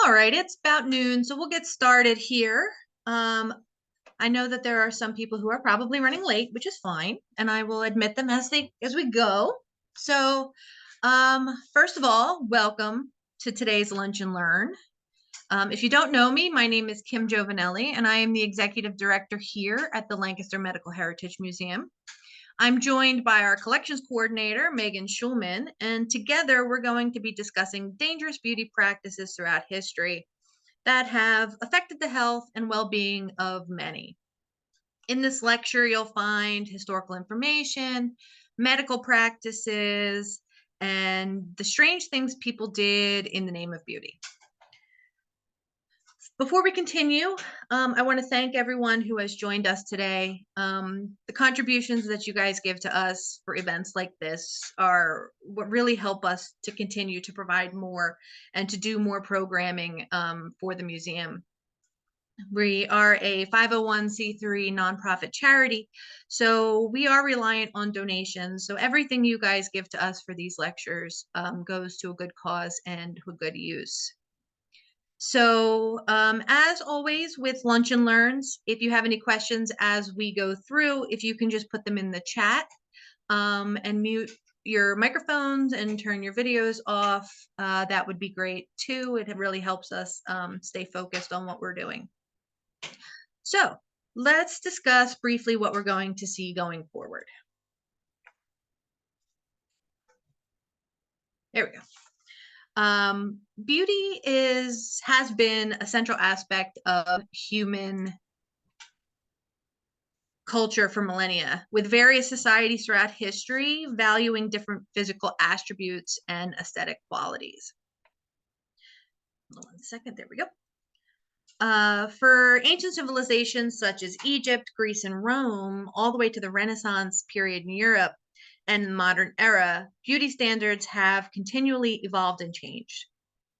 All right, it's about noon, so we'll get started here. Um, I know that there are some people who are probably running late, which is fine, and I will admit them as we go. So, first of all, welcome to today's Lunch and Learn. If you don't know me, my name is Kim Giovanelli, and I am the executive director here at the Lancaster Medical Heritage Museum. I'm joined by our collections coordinator, Megan Schulman, and together we're going to be discussing dangerous beauty practices throughout history that have affected the health and well-being of many. In this lecture, you'll find historical information, medical practices, and the strange things people did in the name of beauty. Before we continue, I want to thank everyone who has joined us today. The contributions that you guys give to us for events like this are what really help us to continue to provide more and to do more programming for the museum. We are a 501c3 nonprofit charity, so we are reliant on donations. So everything you guys give to us for these lectures goes to a good cause and a good use. So as always with Lunch and Learns, if you have any questions as we go through, if you can just put them in the chat and mute your microphones and turn your videos off, that would be great too. It really helps us stay focused on what we're doing. So let's discuss briefly what we're going to see going forward. There we go. Beauty has been a central aspect of human culture for millennia, with various societies throughout history valuing different physical attributes and aesthetic qualities. Hold on 1 second, there we go. For ancient civilizations such as Egypt, Greece, and Rome, all the way to the Renaissance period in Europe and the modern era, beauty standards have continually evolved and changed.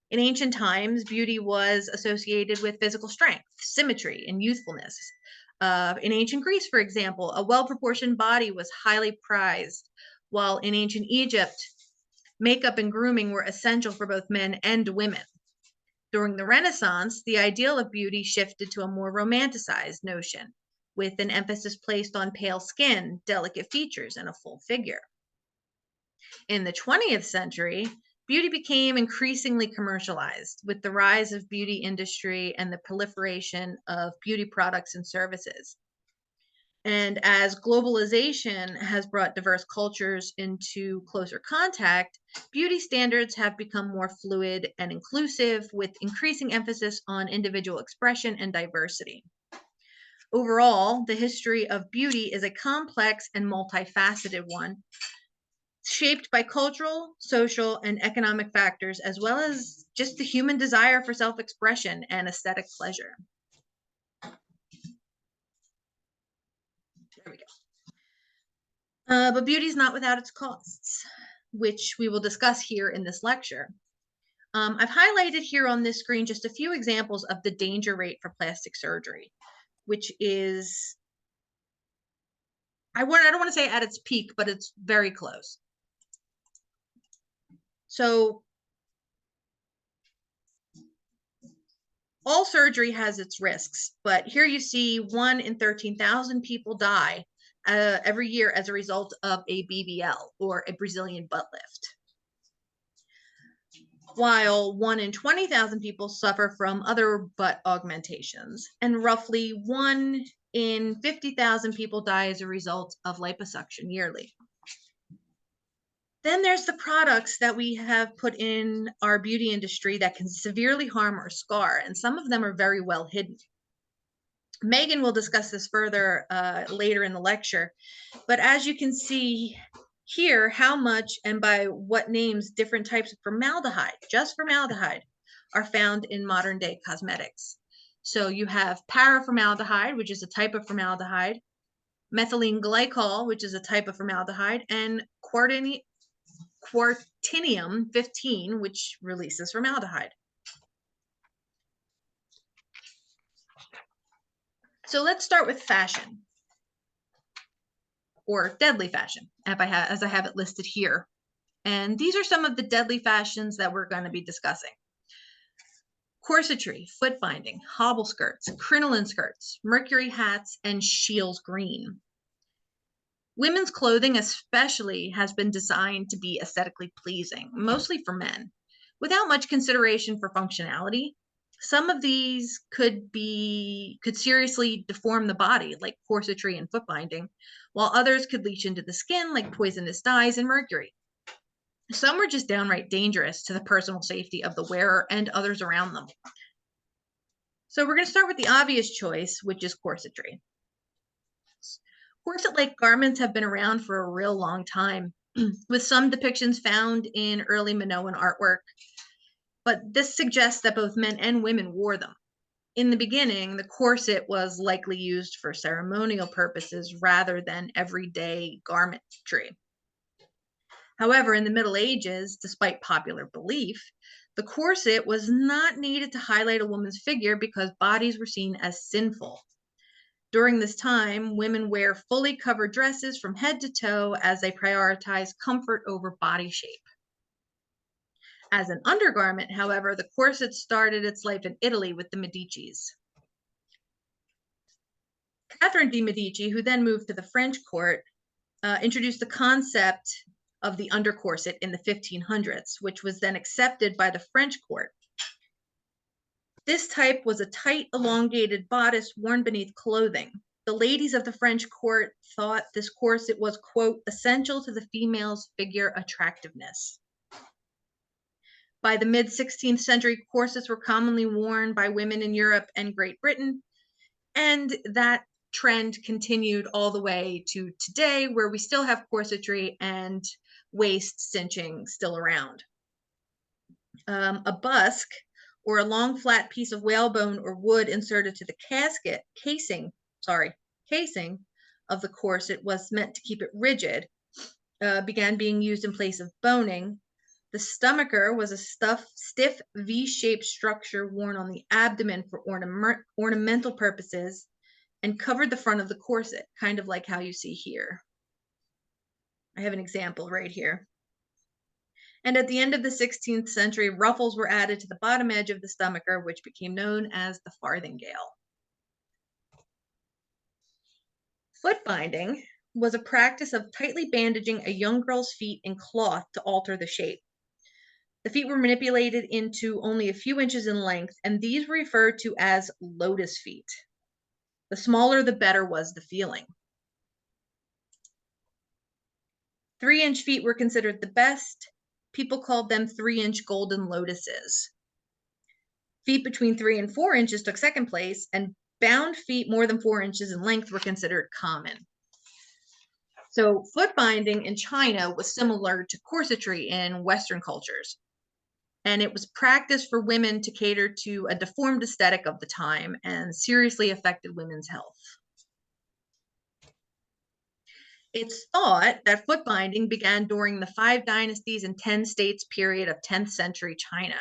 In ancient times, beauty was associated with physical strength, symmetry, and youthfulness. In ancient Greece, for example, a well-proportioned body was highly prized, while in ancient Egypt, makeup and grooming were essential for both men and women. During the Renaissance, the ideal of beauty shifted to a more romanticized notion, with an emphasis placed on pale skin, delicate features, and a full figure. In the 20th century, beauty became increasingly commercialized with the rise of beauty industry and the proliferation of beauty products and services. And as globalization has brought diverse cultures into closer contact, beauty standards have become more fluid and inclusive, with increasing emphasis on individual expression and diversity. Overall, the history of beauty is a complex and multifaceted one, shaped by cultural, social, and economic factors, as well as just the human desire for self-expression and aesthetic pleasure. There we go. But beauty is not without its costs, which we will discuss here in this lecture. I've highlighted here on this screen just a few examples of the danger rate for plastic surgery, which is, I don't want to say at its peak, but it's very close. So all surgery has its risks, but here you see 1 in 13,000 people die every year as a result of a BBL, or a Brazilian butt lift, while 1 in 20,000 people suffer from other butt augmentations, and roughly 1 in 50,000 people die as a result of liposuction yearly. Then there's the products that we have put in our beauty industry that can severely harm or scar, and some of them are very well hidden. Megan will discuss this further later in the lecture, but as you can see here, how much and by what names different types of formaldehyde, just formaldehyde, are found in modern day cosmetics. So you have paraformaldehyde, which is a type of formaldehyde, methylene glycol, which is a type of formaldehyde, and Quartinium-15, which releases formaldehyde. So let's start with fashion, or deadly fashion, as I have it listed here. And these are some of the deadly fashions that we're going to be discussing. Corsetry, foot binding, hobble skirts, crinoline skirts, mercury hats, and Scheele's green. Women's clothing especially has been designed to be aesthetically pleasing, mostly for men, without much consideration for functionality. Some of these could seriously deform the body, like corsetry and foot binding, while others could leach into the skin, like poisonous dyes and mercury. Some were just downright dangerous to the personal safety of the wearer and others around them. So we're going to start with the obvious choice, which is corsetry. Corset-like garments have been around for a real long time, with some depictions found in early Minoan artwork, but this suggests that both men and women wore them. In the beginning, the corset was likely used for ceremonial purposes rather than everyday garmentry. However, in the Middle Ages, despite popular belief, the corset was not needed to highlight a woman's figure because bodies were seen as sinful. During this time, women wear fully covered dresses from head to toe as they prioritize comfort over body shape. As an undergarment, however, the corset started its life in Italy with the Medicis. Catherine de' Medici, who then moved to the French court, introduced the concept of the undercorset in the 1500s, which was then accepted by the French court. This type was a tight, elongated bodice worn beneath clothing. The ladies of the French court thought this corset was, quote, essential to the female's figure attractiveness. By the mid-16th century, corsets were commonly worn by women in Europe and Great Britain, and that trend continued all the way to today, where we still have corsetry and waist cinching still around. A busk, or a long flat piece of whalebone or wood inserted to the casing of the corset, was meant to keep it rigid, began being used in place of boning. The stomacher was a stiff V-shaped structure worn on the abdomen for ornamental purposes and covered the front of the corset, kind of like how you see here. I have an example right here. And at the end of the 16th century, ruffles were added to the bottom edge of the stomacher, which became known as the farthingale. Foot binding was a practice of tightly bandaging a young girl's feet in cloth to alter the shape. The feet were manipulated into only a few inches in length, and these were referred to as lotus feet. The smaller, the better was the feeling. 3-inch feet were considered the best. People called them 3-inch golden lotuses. Feet between 3 and 4 inches took second place, and bound feet more than 4 inches in length were considered common. So foot binding in China was similar to corsetry in Western cultures, and it was practiced for women to cater to a deformed aesthetic of the time and seriously affected women's health. It's thought that foot binding began during the 5 dynasties and 10 states period of 10th century China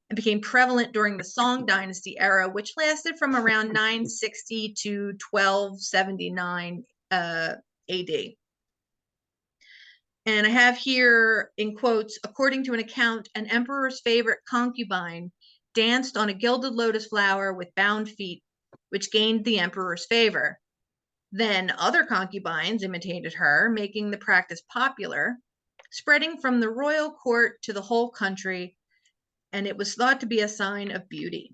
and became prevalent during the Song dynasty era, which lasted from around 960 to 1279 AD. And I have here in quotes, according to an account, an emperor's favorite concubine danced on a gilded lotus flower with bound feet, which gained the emperor's favor. Then other concubines imitated her, making the practice popular, spreading from the royal court to the whole country, and it was thought to be a sign of beauty.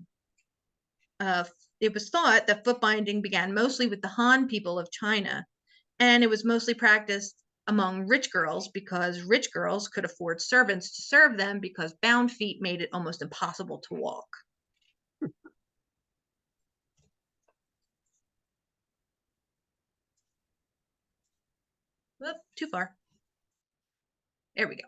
It was thought that foot binding began mostly with the Han people of China, and it was mostly practiced among rich girls because rich girls could afford servants to serve them because bound feet made it almost impossible to walk. Whoop, too far. There we go.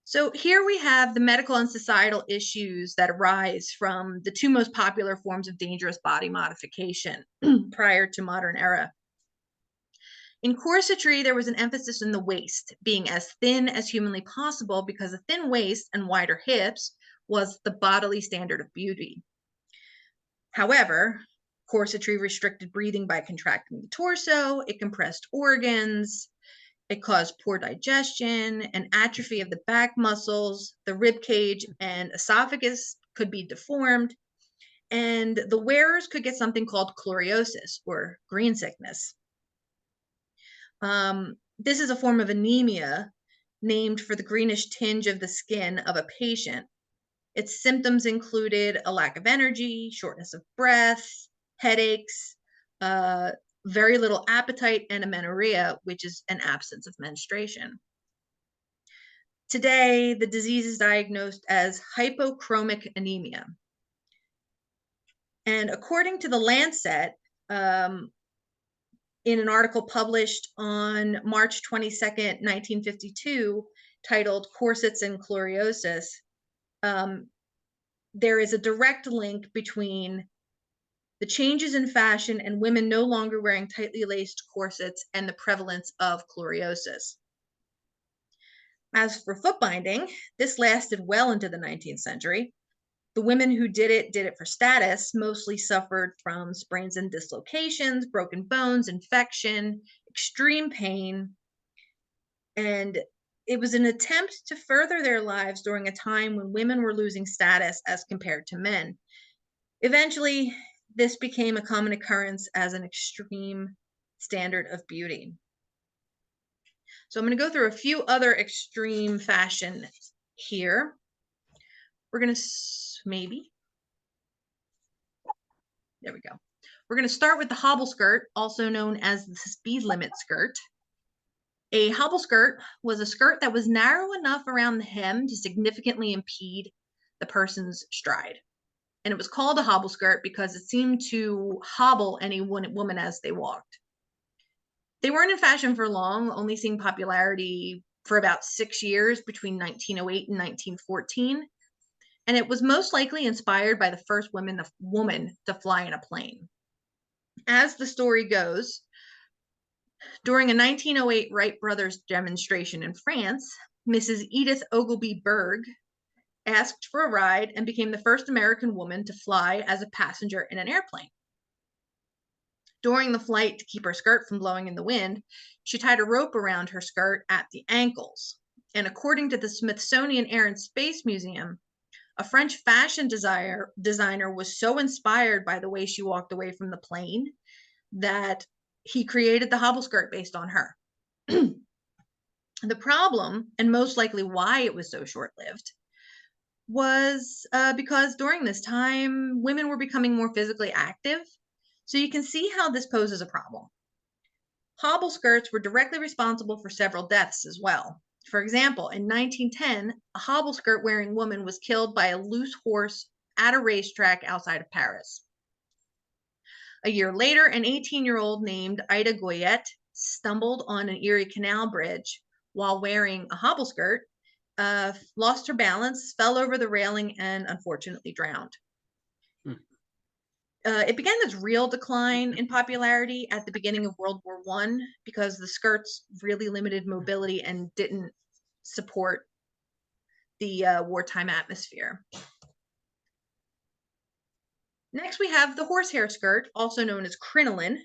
So here we have the medical and societal issues that arise from the 2 most popular forms of dangerous body modification prior to modern era. In corsetry, there was an emphasis in the waist being as thin as humanly possible because a thin waist and wider hips was the bodily standard of beauty. However, corsetry restricted breathing by contracting the torso, it compressed organs, It caused poor digestion and atrophy of the back muscles, the rib cage and esophagus could be deformed, and the wearers could get something called chloriosis or green sickness. This is a form of anemia named for the greenish tinge of the skin of a patient. Its symptoms included a lack of energy, shortness of breath, headaches, very little appetite, and amenorrhea, which is an absence of menstruation. Today, the disease is diagnosed as hypochromic anemia. And according to the Lancet, in an article published on March 22nd, 1952, titled Corsets and Chloriosis, there is a direct link between the changes in fashion and women no longer wearing tightly laced corsets and the prevalence of chloriosis. As for foot binding, this lasted well into the 19th century. The women who did it for status, mostly suffered from sprains and dislocations, broken bones, infection, extreme pain, and it was an attempt to further their lives during a time when women were losing status as compared to men. Eventually, this became a common occurrence as an extreme standard of beauty. So I'm going to go through a few other extreme fashion here. We're going to there we go. We're going to start with the hobble skirt, also known as the speed limit skirt. A hobble skirt was a skirt that was narrow enough around the hem to significantly impede the person's stride. And it was called a hobble skirt because it seemed to hobble any woman as they walked. They weren't in fashion for long, only seeing popularity for about 6 years between 1908 and 1914. And it was most likely inspired by the first woman to fly in a plane. As the story goes, during a 1908 Wright brothers demonstration in France, Mrs. Edith Ogilvy Berg asked for a ride and became the first American woman to fly as a passenger in an airplane. During the flight, to keep her skirt from blowing in the wind, she tied a rope around her skirt at the ankles. And according to the Smithsonian Air and Space Museum, a French fashion designer was so inspired by the way she walked away from the plane that he created the hobble skirt based on her. The problem, and most likely why it was so short-lived, was because during this time, women were becoming more physically active. So you can see how this poses a problem. Hobble skirts were directly responsible for several deaths as well. For example, in 1910, a hobble skirt wearing woman was killed by a loose horse at a racetrack outside of Paris. A year later, an 18-year-old named Ida Goyette stumbled on an Erie Canal bridge while wearing a hobble skirt, lost her balance, fell over the railing, and unfortunately drowned. It began its real decline in popularity at the beginning of World War I because the skirts really limited mobility and didn't support the wartime atmosphere. Next, we have the horsehair skirt, also known as crinoline.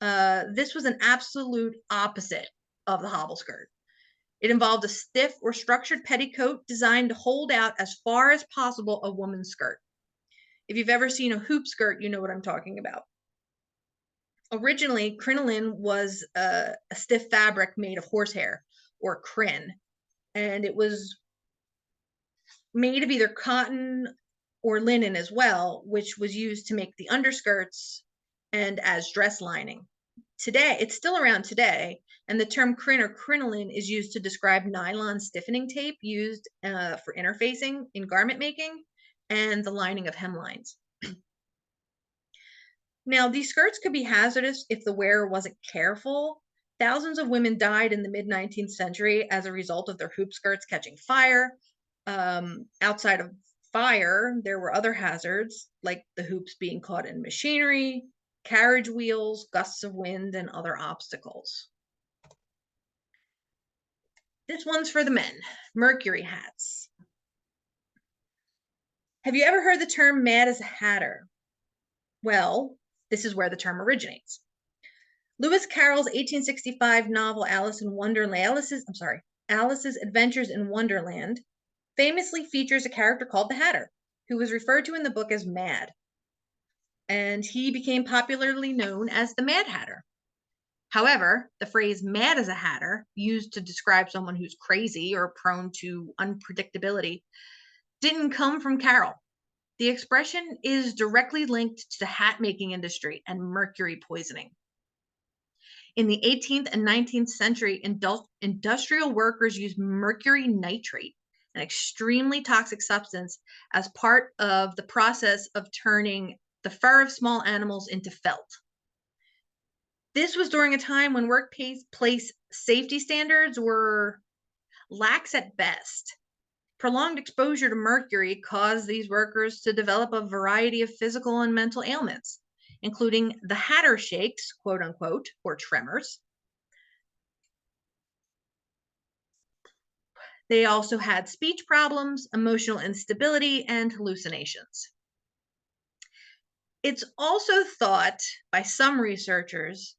This was an absolute opposite of the hobble skirt. It involved a stiff or structured petticoat designed to hold out as far as possible a woman's skirt. If you've ever seen a hoop skirt, you know what I'm talking about. Originally, crinoline was a stiff fabric made of horsehair or crin, and it was made of either cotton or linen as well, which was used to make the underskirts and as dress lining. Today, it's still around today, and the term crin or crinoline is used to describe nylon stiffening tape used for interfacing in garment making and the lining of hemlines. Now, these skirts could be hazardous if the wearer wasn't careful. Thousands of women died in the mid-19th century as a result of their hoop skirts catching fire. Outside of fire, there were other hazards, like the hoops being caught in machinery, carriage wheels, gusts of wind, and other obstacles. This one's for the men, Mercury hats. Have you ever heard the term mad as a hatter? Well, this is where the term originates. Lewis Carroll's 1865 novel Alice's Adventures in Wonderland famously features a character called the Hatter, who was referred to in the book as Mad. And he became popularly known as the Mad Hatter. However, the phrase mad as a hatter, used to describe someone who's crazy or prone to unpredictability, didn't come from Carroll. The expression is directly linked to the hat making industry and mercury poisoning. In the 18th and 19th century, industrial workers used mercury nitrate, an extremely toxic substance, as part of the process of turning the fur of small animals into felt. This was during a time when workplace safety standards were lax at best. Prolonged exposure to mercury caused these workers to develop a variety of physical and mental ailments, including the Hatter shakes, quote unquote, or tremors. They also had speech problems, emotional instability, and hallucinations. It's also thought by some researchers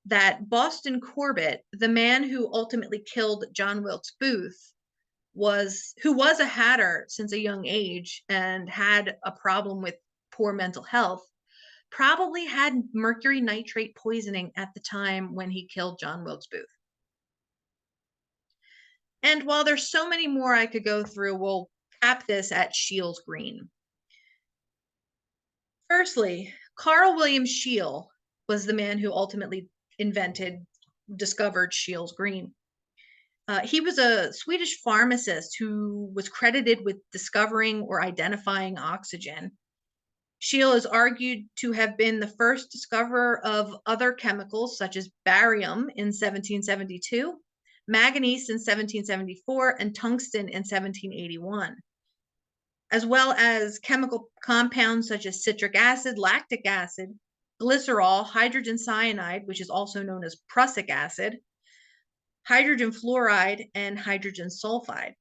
that Boston Corbett, the man who ultimately killed John Wilkes Booth, who was a hatter since a young age and had a problem with poor mental health, probably had mercury nitrate poisoning at the time when he killed John Wilkes Booth. And while there's so many more I could go through, we'll cap this at Scheele's Green. Firstly, Carl William Scheele was the man who ultimately discovered Scheele's Green. He was a Swedish pharmacist who was credited with discovering or identifying oxygen. Scheele is argued to have been the first discoverer of other chemicals such as barium in 1772, manganese in 1774, and tungsten in 1781, as well as chemical compounds such as citric acid, lactic acid, glycerol, hydrogen cyanide, which is also known as prussic acid, hydrogen fluoride, and hydrogen sulfide.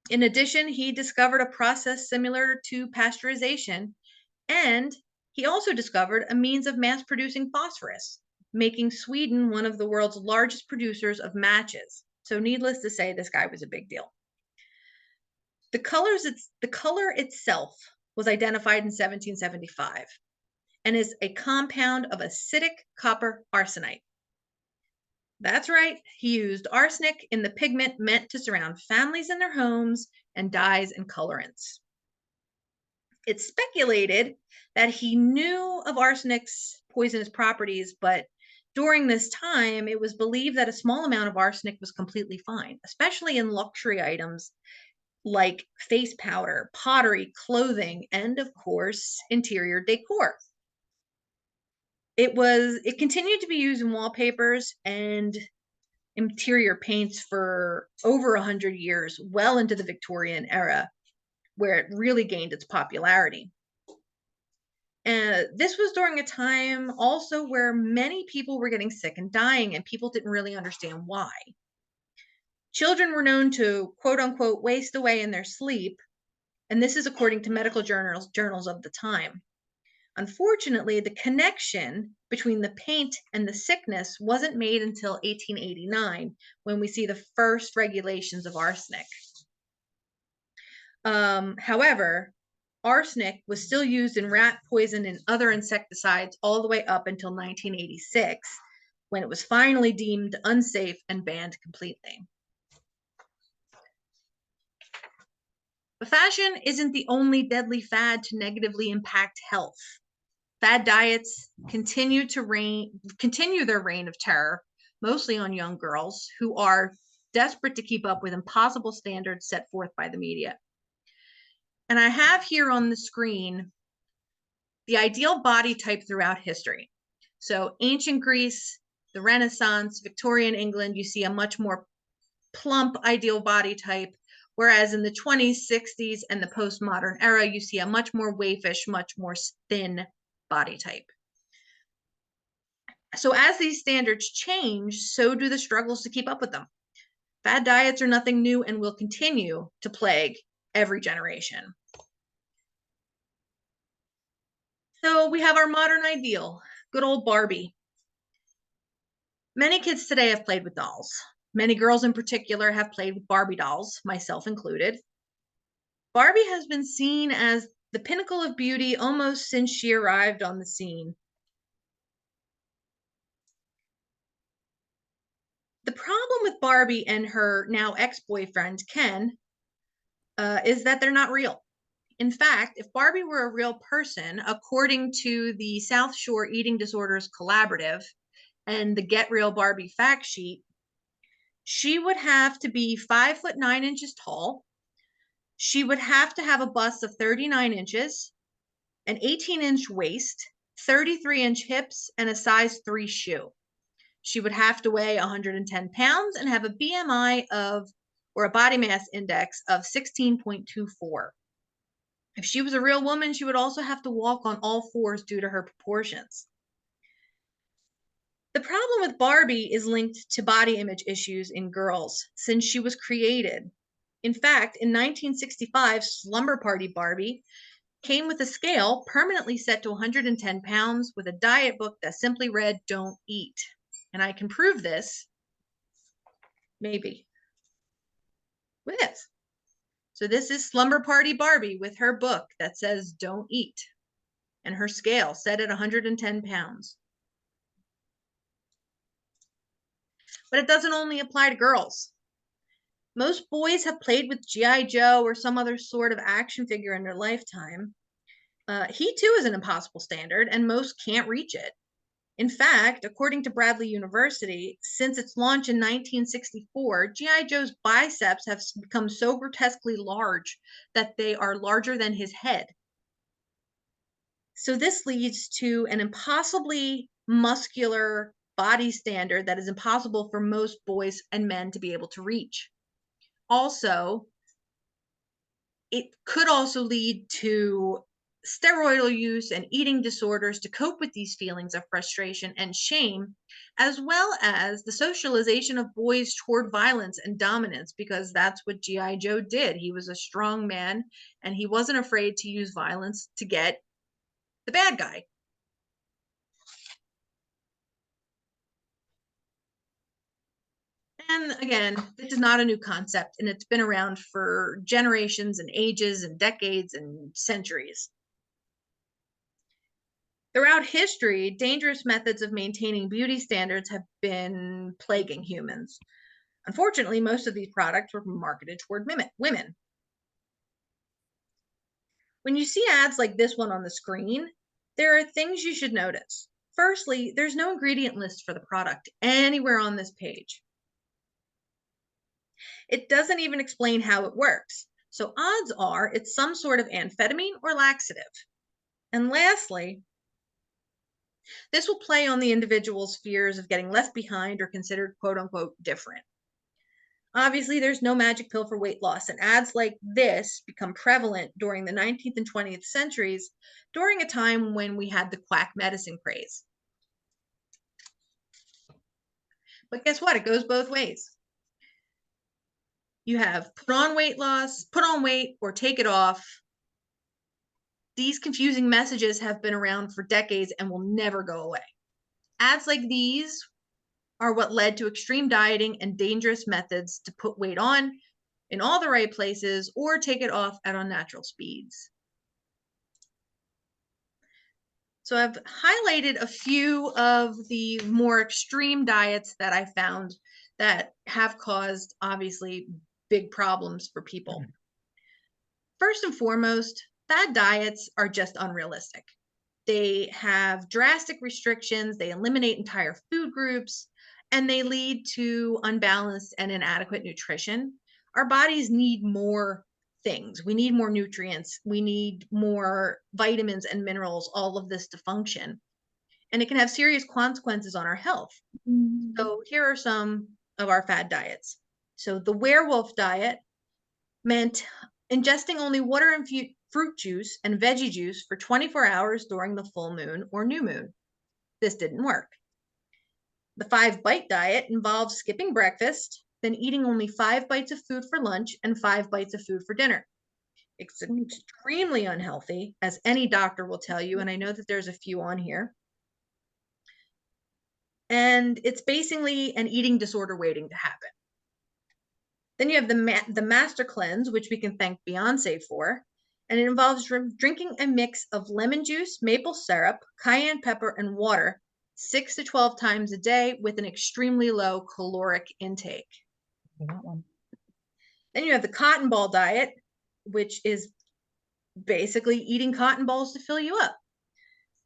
In addition, he discovered a process similar to pasteurization, and he also discovered a means of mass-producing phosphorus, making Sweden one of the world's largest producers of matches. So needless to say, this guy was a big deal. The color itself was identified in 1775 and is a compound of acidic copper arsenite. That's right, he used arsenic in the pigment meant to surround families in their homes and dyes and colorants. It's speculated that he knew of arsenic's poisonous properties, but during this time, it was believed that a small amount of arsenic was completely fine, especially in luxury items like face powder, pottery, clothing, and of course, interior decor. It continued to be used in wallpapers and interior paints for over 100 years, well into the Victorian era, where it really gained its popularity. And this was during a time also where many people were getting sick and dying, and people didn't really understand why. Children were known to, quote unquote, waste away in their sleep, and this is according to medical journals of the time. Unfortunately, the connection between the paint and the sickness wasn't made until 1889, when we see the first regulations of arsenic. However, arsenic was still used in rat poison and other insecticides all the way up until 1986, when it was finally deemed unsafe and banned completely. But fashion isn't the only deadly fad to negatively impact health. Fad diets continue their reign of terror, mostly on young girls who are desperate to keep up with impossible standards set forth by the media. And I have here on the screen the ideal body type throughout history. So ancient Greece, the Renaissance, Victorian England, you see a much more plump ideal body type, whereas in the 20s, 60s, and the postmodern era, you see a much more waifish, much more thin body type. So as these standards change, so do the struggles to keep up with them. Fad diets are nothing new and will continue to plague every generation. So we have our modern ideal, good old Barbie. Many kids today have played with dolls. Many girls in particular have played with Barbie dolls, myself included. Barbie has been seen as the pinnacle of beauty almost since she arrived on the scene. The problem with Barbie and her now ex-boyfriend, Ken, is that they're not real. In fact, if Barbie were a real person, according to the South Shore Eating Disorders Collaborative and the Get Real Barbie fact sheet, she would have to be 5'9" tall. She would have to have a bust of 39 inches, an 18-inch waist, 33-inch hips, and a size 3 shoe. She would have to weigh 110 pounds and have a BMI of, or a body mass index of 16.24. If she was a real woman, she would also have to walk on all fours due to her proportions. The problem with Barbie is linked to body image issues in girls since she was created. In fact, in 1965, Slumber Party Barbie came with a scale permanently set to 110 pounds with a diet book that simply read, "Don't eat." And I can prove this, maybe, with this. So this is Slumber Party Barbie with her book that says, "Don't eat," and her scale set at 110 pounds. But it doesn't only apply to girls. Most boys have played with G.I. Joe or some other sort of action figure in their lifetime. He too is an impossible standard, and most can't reach it. In fact, according to Bradley University, since its launch in 1964, G.I. Joe's biceps have become so grotesquely large that they are larger than his head. So this leads to an impossibly muscular body standard that is impossible for most boys and men to be able to reach. Also, it could also lead to steroidal use and eating disorders to cope with these feelings of frustration and shame, as well as the socialization of boys toward violence and dominance, because that's what G.I. Joe did. He was a strong man, and he wasn't afraid to use violence to get the bad guy. And again, this is not a new concept, and it's been around for generations and ages and decades and centuries. Throughout history, dangerous methods of maintaining beauty standards have been plaguing humans. Unfortunately, most of these products were marketed toward women. When you see ads like this one on the screen, there are things you should notice. Firstly, there's no ingredient list for the product anywhere on this page. It doesn't even explain how it works. So odds are it's some sort of amphetamine or laxative. And lastly, this will play on the individual's fears of getting left behind or considered quote unquote different. Obviously, there's no magic pill for weight loss, and ads like this become prevalent during the 19th and 20th centuries, during a time when we had the quack medicine craze. But guess what? It goes both ways. You have put on weight loss, put on weight, or take it off. These confusing messages have been around for decades and will never go away. Ads like these are what led to extreme dieting and dangerous methods to put weight on in all the right places or take it off at unnatural speeds. So I've highlighted a few of the more extreme diets that I found that have caused, obviously, big problems for people. First and foremost, fad diets are just unrealistic. They have drastic restrictions, they eliminate entire food groups, and they lead to unbalanced and inadequate nutrition. Our bodies need more things. We need more nutrients. We need more vitamins and minerals, all of this to function. And it can have serious consequences on our health. So here are some of our fad diets. So the werewolf diet meant ingesting only water and fruit juice and veggie juice for 24 hours during the full moon or new moon. This didn't work. The 5-bite diet involves skipping breakfast, then eating only 5 bites of food for lunch and 5 bites of food for dinner. It's extremely unhealthy, as any doctor will tell you, and I know that there's a few on here. And it's basically an eating disorder waiting to happen. Then you have the Master Cleanse, which we can thank Beyonce for. And it involves drinking a mix of lemon juice, maple syrup, cayenne pepper, and water 6 to 12 times a day with an extremely low caloric intake. That one. Then you have the cotton ball diet, which is basically eating cotton balls to fill you up.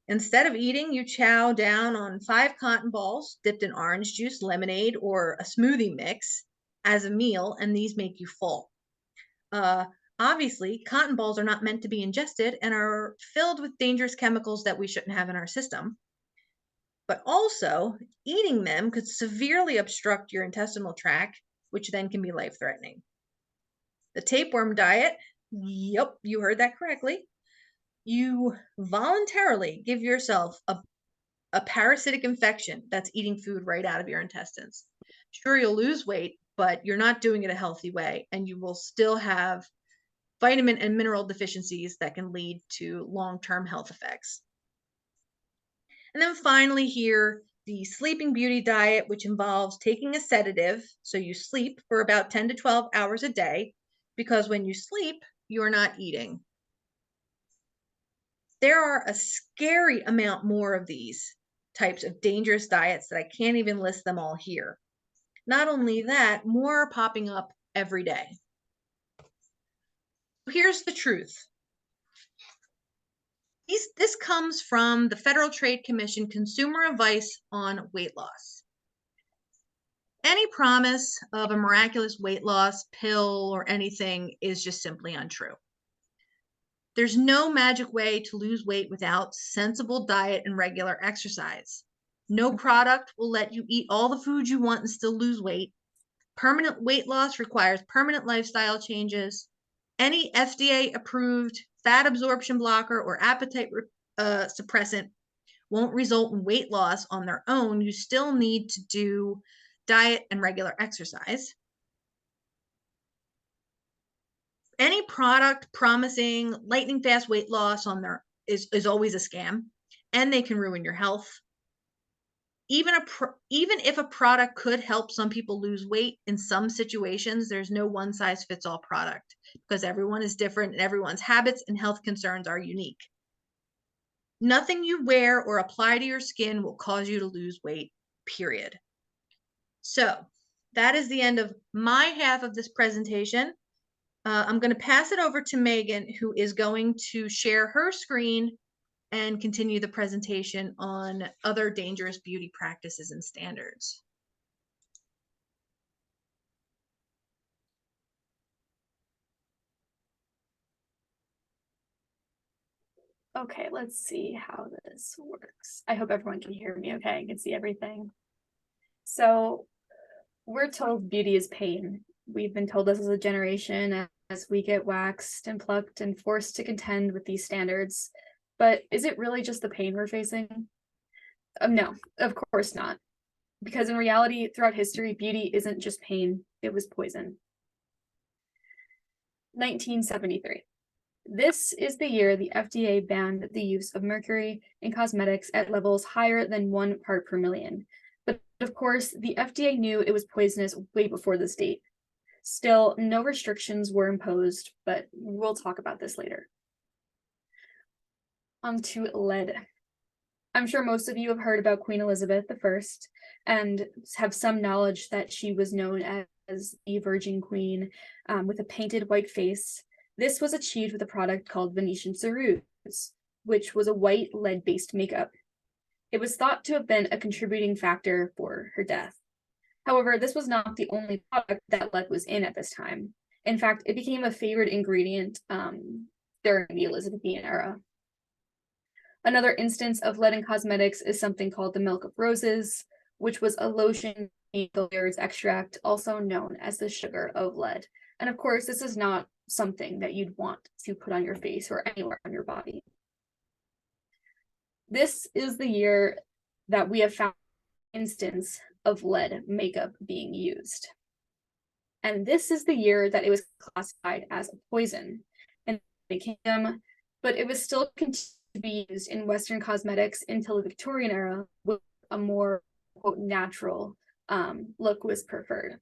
Instead of eating, you chow down on 5 cotton balls dipped in orange juice, lemonade, or a smoothie mix as a meal, and these make you full. Obviously, cotton balls are not meant to be ingested and are filled with dangerous chemicals that we shouldn't have in our system. But also, eating them could severely obstruct your intestinal tract, which then can be life-threatening. The tapeworm diet, yep, you heard that correctly. You voluntarily give yourself a parasitic infection that's eating food right out of your intestines. Sure, you'll lose weight, but you're not doing it a healthy way, and you will still have vitamin and mineral deficiencies that can lead to long-term health effects. And then finally here, the Sleeping Beauty diet, which involves taking a sedative, so you sleep for about 10 to 12 hours a day, because when you sleep, you're not eating. There are a scary amount more of these types of dangerous diets that I can't even list them all here. Not only that, more are popping up every day. Here's the truth. This comes from the Federal Trade Commission Consumer Advice on Weight Loss. Any promise of a miraculous weight loss pill or anything is just simply untrue. There's no magic way to lose weight without sensible diet and regular exercise. No product will let you eat all the food you want and still lose weight. Permanent weight loss requires permanent lifestyle changes. Any FDA-approved fat absorption blocker or appetite suppressant won't result in weight loss on their own. You still need to do diet and regular exercise. Any product promising lightning fast weight loss on their is always a scam, and they can ruin your health. Even if a product could help some people lose weight in some situations, there's no one size fits all product because everyone is different and everyone's habits and health concerns are unique. Nothing you wear or apply to your skin will cause you to lose weight, period. So that is the end of my half of this presentation. I'm going to pass it over to Megan, who is going to share her screen and continue the presentation on other dangerous beauty practices and standards. Okay, let's see how this works. I hope everyone can hear me okay and can see everything. So we're told beauty is pain. We've been told this as a generation as we get waxed and plucked and forced to contend with these standards. But is it really just the pain we're facing? No, of course not. Because in reality, throughout history, beauty isn't just pain, it was poison. 1973. This is the year the FDA banned the use of mercury in cosmetics at levels higher than 1 part per million. But of course, the FDA knew it was poisonous way before this date. Still, no restrictions were imposed, but we'll talk about this later. On to lead. I'm sure most of you have heard about Queen Elizabeth I and have some knowledge that she was known as the Virgin Queen with a painted white face. This was achieved with a product called Venetian Ceruse, which was a white lead-based makeup. It was thought to have been a contributing factor for her death. However, this was not the only product that lead was in at this time. In fact, it became a favored ingredient during the Elizabethan era. Another instance of lead in cosmetics is something called the Milk of Roses, which was a lotion made with Laird's extract, also known as the sugar of lead. And of course, this is not something that you'd want to put on your face or anywhere on your body. This is the year that we have found an instance of lead makeup being used. And this is the year that it was classified as a poison in the kingdom, but it was still continued to be used in Western cosmetics until the Victorian era with a more quote natural look was preferred.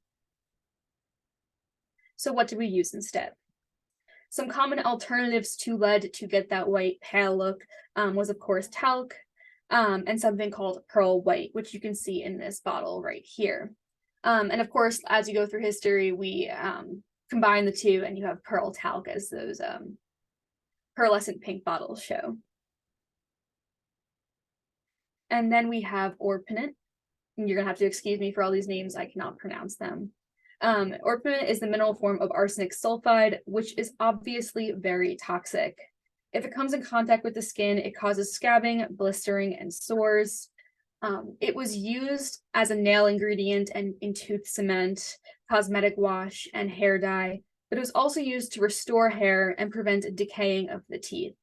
So what did we use instead? Some common alternatives to lead to get that white pale look was of course talc and something called pearl white, which you can see in this bottle right here. And of course, as you go through history, we combine the two and you have pearl talc, as those pearlescent pink bottles show. And then we have orpiment. You're gonna have to excuse me for all these names, I cannot pronounce them. Orpiment is the mineral form of arsenic sulfide, which is obviously very toxic. If it comes in contact with the skin, it causes scabbing, blistering, and sores. It was used as a nail ingredient and in tooth cement, cosmetic wash, and hair dye, but it was also used to restore hair and prevent decaying of the teeth.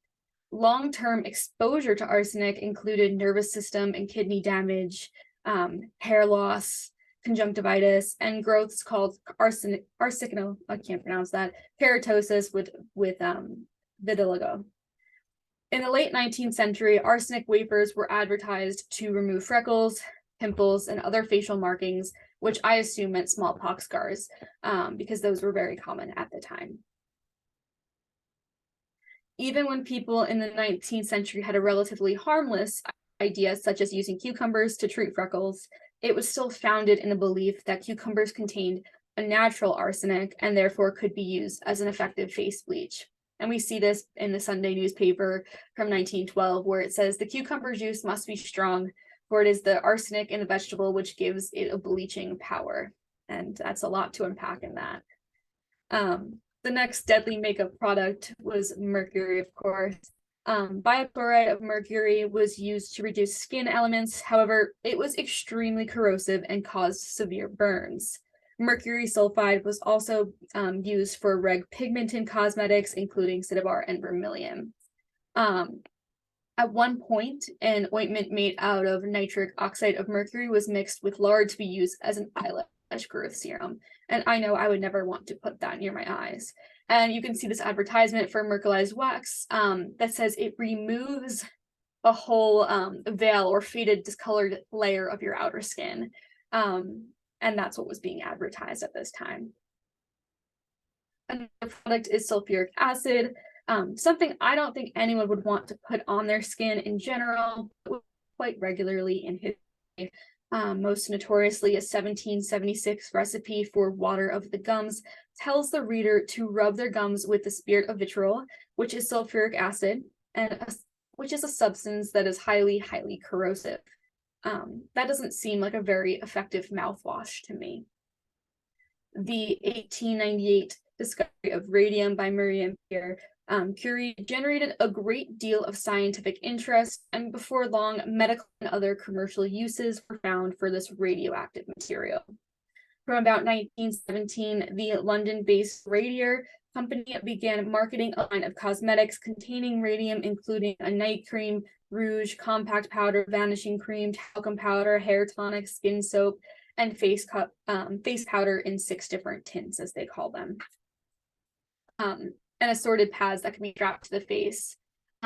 Long-term exposure to arsenic included nervous system and kidney damage, hair loss, conjunctivitis, and growths called arsicinal, I can't pronounce that, keratosis with vitiligo. In the late 19th century, arsenic wafers were advertised to remove freckles, pimples, and other facial markings, which I assume meant smallpox scars, because those were very common at the time. Even when people in the 19th century had a relatively harmless idea, such as using cucumbers to treat freckles, it was still founded in the belief that cucumbers contained a natural arsenic and therefore could be used as an effective face bleach. And we see this in the Sunday newspaper from 1912, where it says the cucumber juice must be strong, for it is the arsenic in the vegetable which gives it a bleaching power. And that's a lot to unpack in that. The next deadly makeup product was mercury, of course. Biochloride of mercury was used to reduce skin elements. However, it was extremely corrosive and caused severe burns. Mercury sulfide was also used for reg pigment in cosmetics, including Cinnabar and vermilion. At one point, an ointment made out of nitric oxide of mercury was mixed with lard to be used as an eyelash growth serum. And I know I would never want to put that near my eyes. And you can see this advertisement for mercilized wax that says it removes a whole veil or faded discolored layer of your outer skin. And that's what was being advertised at this time. Another product is sulfuric acid, something I don't think anyone would want to put on their skin in general, but quite regularly in history. Most notoriously, a 1776 recipe for water of the gums tells the reader to rub their gums with the spirit of vitriol, which is sulfuric acid, and which is a substance that is highly, highly corrosive. That doesn't seem like a very effective mouthwash to me. The 1898 discovery of radium by Marie and Pierre Curie generated a great deal of scientific interest, and before long, medical and other commercial uses were found for this radioactive material. From about 1917, the London-based Radier company began marketing a line of cosmetics containing radium, including a night cream, rouge, compact powder, vanishing cream, talcum powder, hair tonic, skin soap, and face powder in 6 different tints, as they call them. And assorted pads that can be dropped to the face.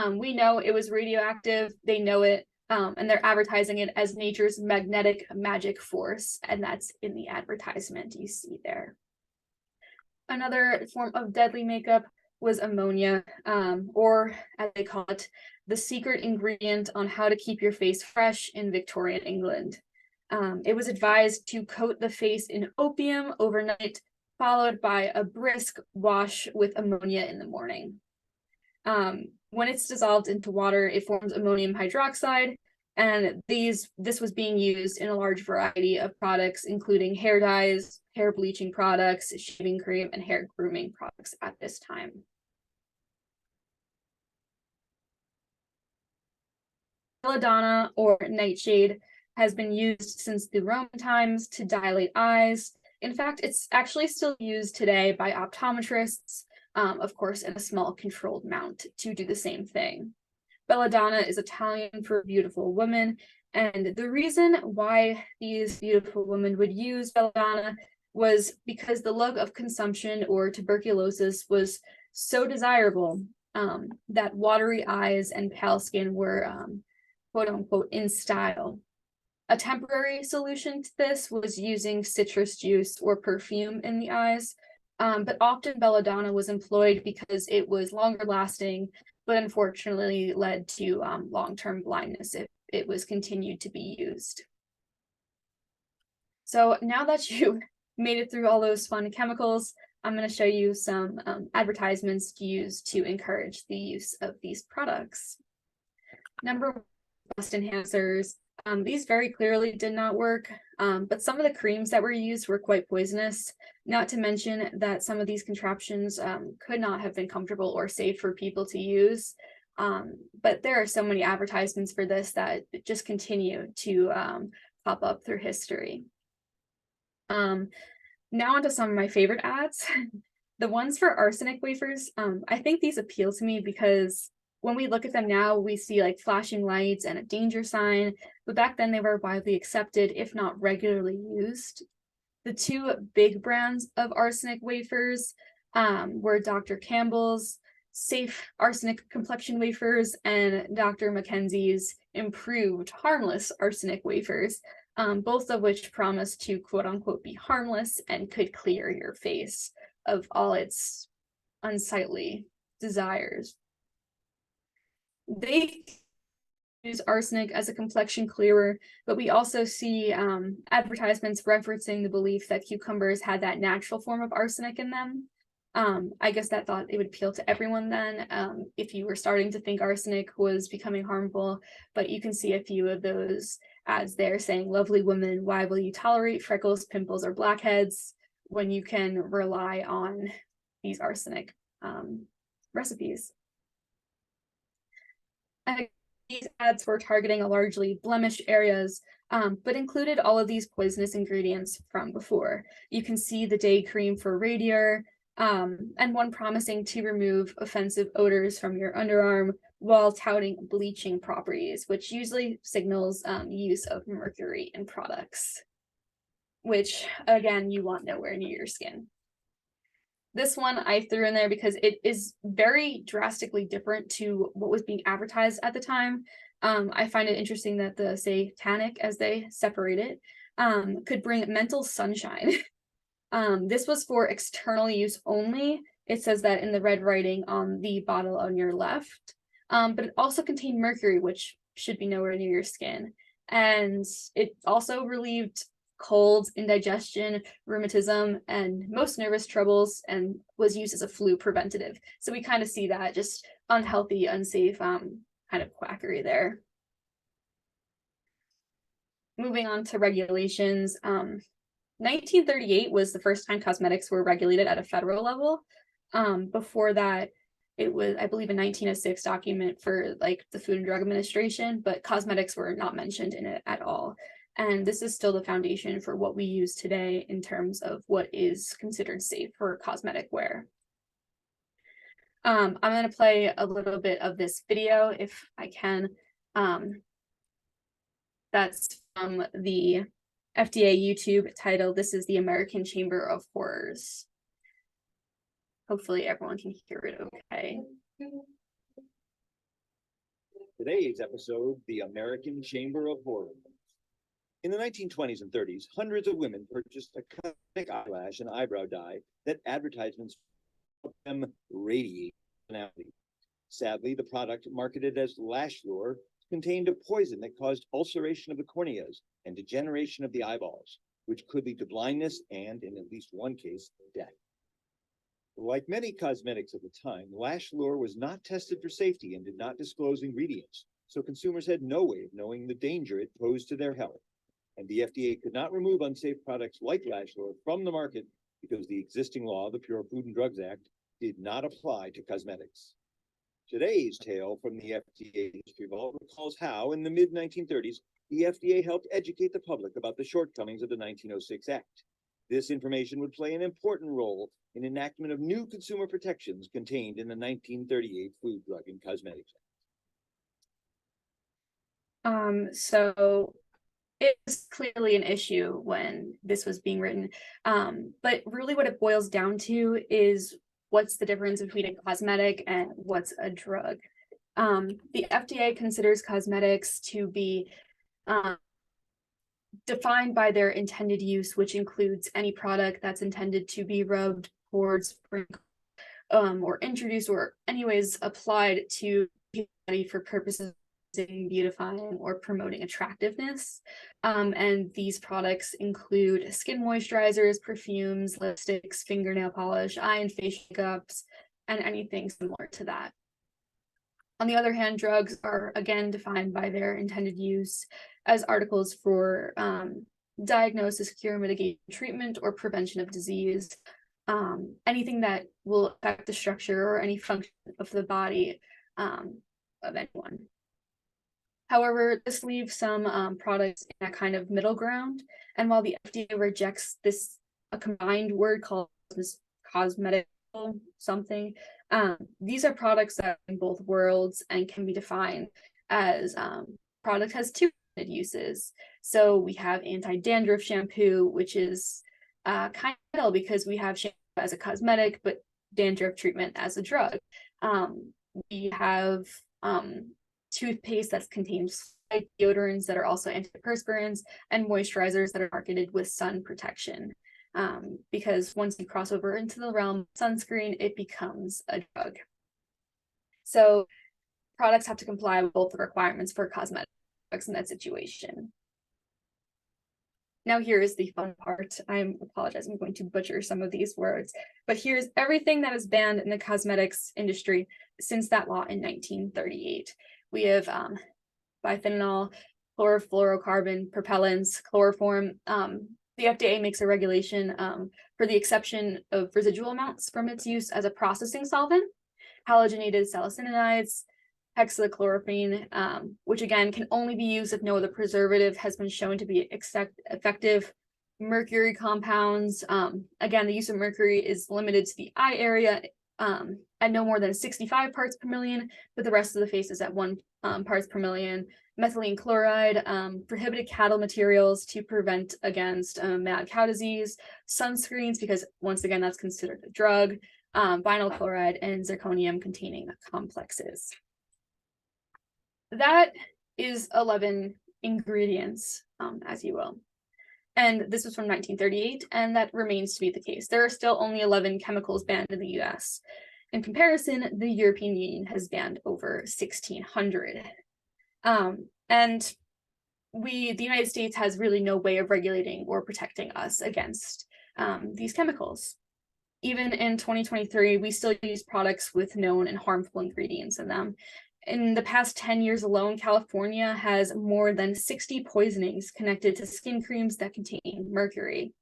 We know it was radioactive, they know it, and they're advertising it as nature's magnetic magic force, and that's in the advertisement you see there. Another form of deadly makeup was ammonia, or as they call it, the secret ingredient on how to keep your face fresh in Victorian England. It was advised to coat the face in opium overnight, followed by a brisk wash with ammonia in the morning. When it's dissolved into water, it forms ammonium hydroxide, and this was being used in a large variety of products, including hair dyes, hair bleaching products, shaving cream, and hair grooming products at this time. Belladonna, or nightshade, has been used since the Roman times to dilate eyes. In fact, it's actually still used today by optometrists, of course, in a small controlled amount to do the same thing. Belladonna is Italian for beautiful woman, and the reason why these beautiful women would use belladonna was because the lug of consumption or tuberculosis was so desirable that watery eyes and pale skin were quote unquote in style. A temporary solution to this was using citrus juice or perfume in the eyes, but often belladonna was employed because it was longer lasting, but unfortunately led to long-term blindness if it was continued to be used. So now that you made it through all those fun chemicals, I'm going to show you some advertisements used to encourage the use of these products. Number one, breast enhancers. These very clearly did not work, but some of the creams that were used were quite poisonous, not to mention that some of these contraptions could not have been comfortable or safe for people to use. But there are so many advertisements for this that just continue to pop up through history. Now onto some of my favorite ads. The ones for arsenic wafers, I think these appeal to me because when we look at them now, we see like flashing lights and a danger sign, but back then they were widely accepted, if not regularly used. The two big brands of arsenic wafers were Dr. Campbell's safe arsenic complexion wafers and Dr. Mackenzie's improved harmless arsenic wafers, both of which promised to quote unquote be harmless and could clear your face of all its unsightly desires. They use arsenic as a complexion clearer, but we also see advertisements referencing the belief that cucumbers had that natural form of arsenic in them. I guess that thought it would appeal to everyone then, if you were starting to think arsenic was becoming harmful, but you can see a few of those ads there saying, "Lovely woman, why will you tolerate freckles, pimples, or blackheads when you can rely on these arsenic recipes?" And these ads were targeting a largely blemished areas, but included all of these poisonous ingredients from before. You can see the day cream for Radier, and one promising to remove offensive odors from your underarm while touting bleaching properties, which usually signals use of mercury in products, which again, you want nowhere near your skin. This one I threw in there because it is very drastically different to what was being advertised at the time. I find it interesting that the satanic, as they separate it, could bring mental sunshine. This was for external use only. It says that in the red writing on the bottle on your left, but it also contained mercury, which should be nowhere near your skin. And it also relieved colds, indigestion, rheumatism, and most nervous troubles, and was used as a flu preventative. So we kind of see that just unhealthy, unsafe kind of quackery there. Moving on to regulations. 1938 was the first time cosmetics were regulated at a federal level. Before that, it was, I believe, a 1906 document for like the Food and Drug Administration, but cosmetics were not mentioned in it at all. And this is still the foundation for what we use today in terms of what is considered safe for cosmetic wear. I'm going to play a little bit of this video if I can. That's from the FDA YouTube titled, "This is the American Chamber of Horrors." Hopefully everyone can hear it okay. Today's episode, The American Chamber of Horrors. In the 1920s and 30s, hundreds of women purchased a cosmetic eyelash and eyebrow dye that advertisements helped them radiate personality. Sadly, the product, marketed as Lash Lure, contained a poison that caused ulceration of the corneas and degeneration of the eyeballs, which could lead to blindness and, in at least one case, death. Like many cosmetics at the time, Lash Lure was not tested for safety and did not disclose ingredients, so consumers had no way of knowing the danger it posed to their health. And the FDA could not remove unsafe products like Lash Lure from the market because the existing law, the Pure Food and Drugs Act, did not apply to cosmetics. Today's tale from the FDA History Vault recalls how, in the mid-1930s, the FDA helped educate the public about the shortcomings of the 1906 Act. This information would play an important role in enactment of new consumer protections contained in the 1938 Food, Drug, and Cosmetics Act. So it was clearly an issue when this was being written, but really what it boils down to is what's the difference between a cosmetic and what's a drug. The FDA considers cosmetics to be defined by their intended use, which includes any product that's intended to be rubbed, poured, sprinkled, or introduced, or anyways applied to the body for purposes of beautifying or promoting attractiveness. And these products include skin moisturizers, perfumes, lipsticks, fingernail polish, eye and face makeups, and anything similar to that. On the other hand, drugs are again defined by their intended use as articles for diagnosis, cure, mitigation, treatment, or prevention of disease. Anything that will affect the structure or any function of the body of anyone. However, this leaves some products in a kind of middle ground. And while the FDA rejects this a combined word called this cosmetic something, these are products that are in both worlds and can be defined as product has two uses. So we have anti-dandruff shampoo, which is kind of because we have shampoo as a cosmetic, but dandruff treatment as a drug. We have toothpaste that contains deodorants that are also antiperspirants, and moisturizers that are marketed with sun protection. Because once you cross over into the realm of sunscreen, it becomes a drug. So products have to comply with both the requirements for cosmetics in that situation. Now here is the fun part. I apologize, I'm going to butcher some of these words, but here's everything that is banned in the cosmetics industry since that law in 1938. We have biphenyl, chlorofluorocarbon, propellants, chloroform. The FDA makes a regulation for the exception of residual amounts from its use as a processing solvent, halogenated salicylamides, hexachlorophene, which again can only be used if no other preservative has been shown to be effective. Mercury compounds, again, the use of mercury is limited to the eye area at no more than 65 parts per million, but the rest of the face is at 1 parts per million. Methylene chloride, prohibited cattle materials to prevent against mad cow disease, sunscreens, because once again, that's considered a drug, vinyl chloride, and zirconium containing complexes. That is 11 ingredients, as you will. And this was from 1938, and that remains to be the case. There are still only 11 chemicals banned in the US. In comparison, the European Union has banned over 1,600. And the United States has really no way of regulating or protecting us against these chemicals. Even in 2023, we still use products with known and harmful ingredients in them. In the past 10 years alone, California has more than 60 poisonings connected to skin creams that contain mercury.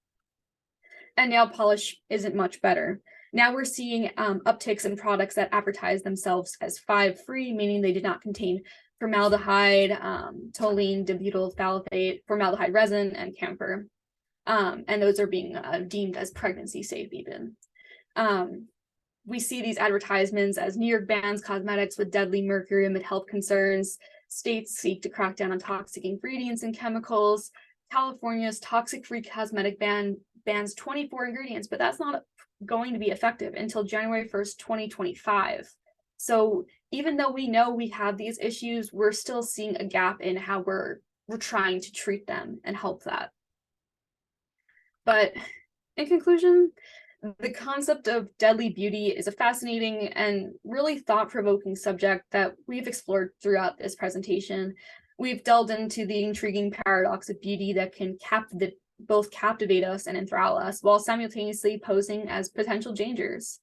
And nail polish isn't much better. Now we're seeing upticks in products that advertise themselves as 5-free, meaning they did not contain formaldehyde, toluene, dibutyl phthalate, formaldehyde resin, and camphor. And those are being deemed as pregnancy safe even. We see these advertisements as New York bans cosmetics with deadly mercury amid health concerns. States seek to crack down on toxic ingredients and chemicals. California's toxic-free cosmetic ban bans 24 ingredients, but that's not going to be effective until January 1st, 2025. So even though we know we have these issues, we're still seeing a gap in how we're trying to treat them and help that. But in conclusion, the concept of deadly beauty is a fascinating and really thought-provoking subject that we've explored throughout this presentation. We've delved into the intriguing paradox of beauty that can both captivate us and enthrall us, while simultaneously posing as potential dangers.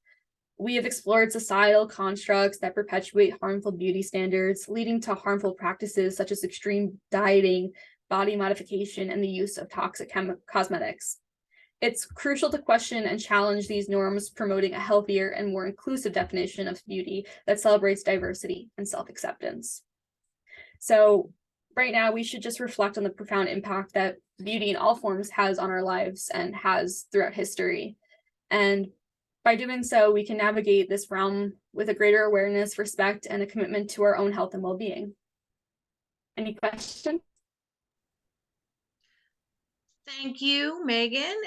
We have explored societal constructs that perpetuate harmful beauty standards, leading to harmful practices such as extreme dieting, body modification, and the use of toxic cosmetics. It's crucial to question and challenge these norms, promoting a healthier and more inclusive definition of beauty that celebrates diversity and self-acceptance. So right now, we should just reflect on the profound impact that beauty in all forms has on our lives and has throughout history. And by doing so, we can navigate this realm with a greater awareness, respect, and a commitment to our own health and well-being. Any questions? Thank you, Megan.